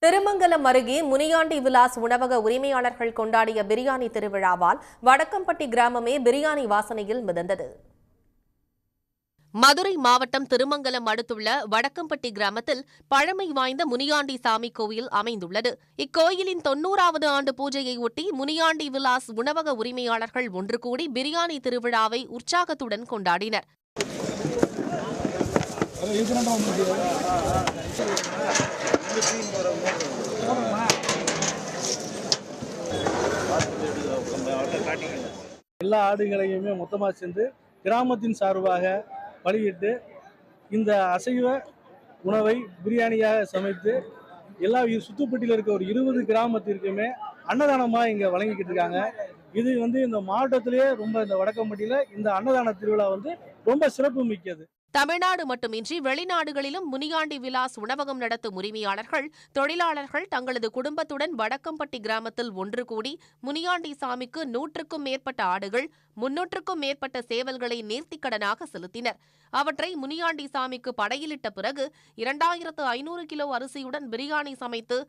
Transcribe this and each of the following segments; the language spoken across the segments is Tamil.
திருமங்கலம் அருகே முனியாண்டி விலாஸ் உணவக உரிமையாளர்கள் கொண்டாடிய பிரியாணி திருவிழாவால் வடக்கம்பட்டி கிராமமே பிரியாணி வாசனையில் மிதந்தது. மதுரை மாவட்டம் திருமங்கலம் அடுத்துள்ள வடக்கம்பட்டி கிராமத்தில் பழமை வாய்ந்த முனியாண்டி சாமி கோயில் அமைந்துள்ளது. இக்கோயிலின் 90வது ஆண்டு பூஜையை ஒட்டி முனியாண்டி விலாஸ் உணவக உரிமையாளர்கள் ஒன்று கூடி பிரியாணி திருவிழாவை உற்சாகத்துடன் கொண்டாடினர். எல்லா ஆடுகளையுமே மொத்தமாக சேர்ந்து கிராமத்தின் சார்பாக பலியிட்டு இந்த அசைவ உணவை பிரியாணியாக சமைத்து எல்லா சுத்துப்பட்டியில் இருக்க ஒரு 20 கிராமத்திற்குமே அன்னதானமாக இங்கே வழங்கிக்கிட்டு இருக்காங்க. இது இந்த மாவட்டத்திலேயே ரொம்ப இந்த வடக்கம்பட்டியில் இந்த அன்னதான திருவிழா ரொம்ப சிறப்பு மிக்கது. தமிழ்நாடு மட்டுமின்றி வெளிநாடுகளிலும் முனியாண்டி விலாஸ் உணவகம் நடத்தும் உரிமையாளர்கள், தொழிலாளர்கள் தங்களது குடும்பத்துடன் வடக்கம்பட்டி கிராமத்தில் ஒன்று கூடி முனியாண்டி சாமிக்கு 100க்கும் மேற்பட்ட ஆடுகள், 300க்கும் மேற்பட்ட சேவல்களை நேர்த்திக்கடனாக செலுத்தினர். அவற்றை முனியாண்டி சாமிக்கு படையிலிட்ட பிறகு 2500 கிலோ அரிசியுடன் பிரியாணி சமைத்து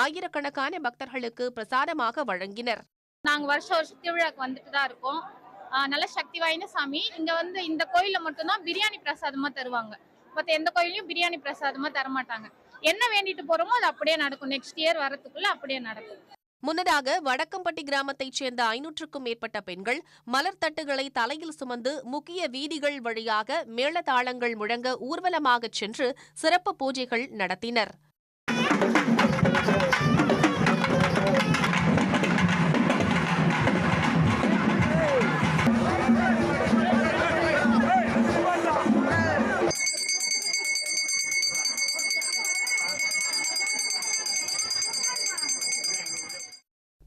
ஆயிரக்கணக்கான பக்தர்களுக்கு பிரசாதமாக வழங்கினர். நாங்க வருஷம் திருவிழாக்கு வந்துட்டு தான் இருக்கோம். நல்ல சக்தி வாய்ந்த சாமி. இங்க இந்த கோயில மட்டும்தான் பிரியாணி பிரசாதமா தருவாங்க. மத்த எந்த கோயிலையும் பிரியாணி பிரசாதமா தரமாட்டாங்க. என்ன வேண்டிட்டு போறோமோ அது அப்படியே நடக்கும். நெக்ஸ்ட் இயர் வரதுக்குள்ள அப்படியே நடக்கும். முன்னதாக வடக்கம்பட்டி கிராமத்தைச் சேர்ந்த 500க்கும் மேற்பட்ட பெண்கள் மலர் தட்டுகளை தலையில் சுமந்து முக்கிய வீதிகள் வழியாக மேளதாளங்கள் முழங்க ஊர்வலமாகச் சென்று சிறப்பு பூஜைகள் நடத்தினர்.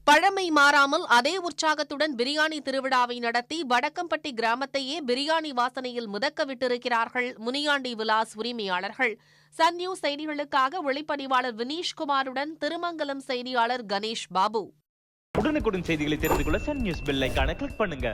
பழமை மாறாமல் அதே உற்சாகத்துடன் பிரியாணி திருவிழாவை நடத்தி வடக்கம்பட்டி கிராமத்தையே பிரியாணி வாசனையில் மிதக்க விட்டிருக்கிறார்கள் முனியாண்டி விலாஸ் உரிமையாளர்கள். சன் நியூஸ் செய்திகளுக்காக ஒளிப்பதிவாளர் வினீஷ்குமாருடன் திருமங்கலம் செய்தியாளர் கணேஷ் பாபு. உடனுக்குடன் செய்திகளை தெரிந்து கொள்ள சன் நியூஸ் பெல் ஐகானை கிளிக் பண்ணுங்க.